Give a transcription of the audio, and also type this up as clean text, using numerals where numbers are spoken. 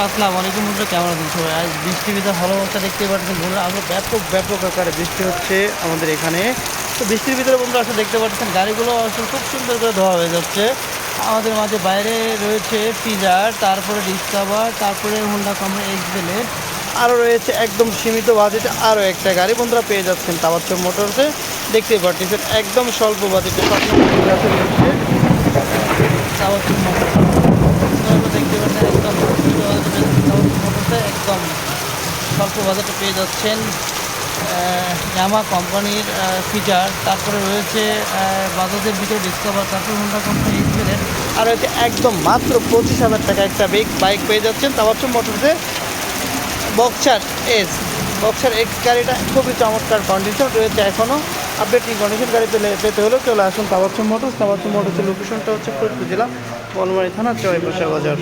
আসসালামু আলাইকুম বন্ধুরা, কেমন আছেন সবাই? আজ বৃষ্টি ভিতরে ভালো অবস্থা দেখতে পাচ্ছেন বন্ধুরা, আমরা ব্যাপক ব্যাপক আকারে বৃষ্টি হচ্ছে আমাদের এখানে। তো বৃষ্টির ভিতরে বন্ধুরা আসলে দেখতে পাচ্ছেন গাড়িগুলো আসলে খুব সুন্দর করে ধোয়া হয়ে যাচ্ছে। আমাদের মাঝে বাইরে রয়েছে ফিজার, তারপরে ডিসকভার, তারপরে হোন্ডা কমরা এক্সেলেট, আরও রয়েছে একদম সীমিত বাজেটে আরও একটা গাড়ি বন্ধুরা পেয়ে যাচ্ছেন তাওয়াক্কুল মোটরসে। দেখতেই পাচ্ছেন একদম স্বল্প বাজেটে রয়েছে তাওয়াক্কুল মোটরস। দেখতে পাচ্ছেন একদম মোটরসে একদম স্বল্প বাজেটে পেয়ে যাচ্ছেন ইয়ামা কোম্পানির ফিচার। তারপরে রয়েছে বাজাজের ভিতরে ডিসকভার, তারপরে হোন্ডা কোম্পানি এক্সেলেট, আর রয়েছে একদম মাত্র 25,000 টাকা একটা বাইক পেয়ে যাচ্ছেন তাওয়াক্কুল মোটরসে। বক্সার এক্স গাড়িটা খুবই চমৎকার কন্ডিশন রয়েছে এখনও। আপডেটিং কন্ডিশন গাড়ি পেতে হলেও চলে আসুন তাওয়াক্কুল মোটরস। তাওয়াক্কুল মোটরসের লোকেশনটা হচ্ছে ফরিদপুর জেলা বনমারী থানা চৌরাস্তা বাজার।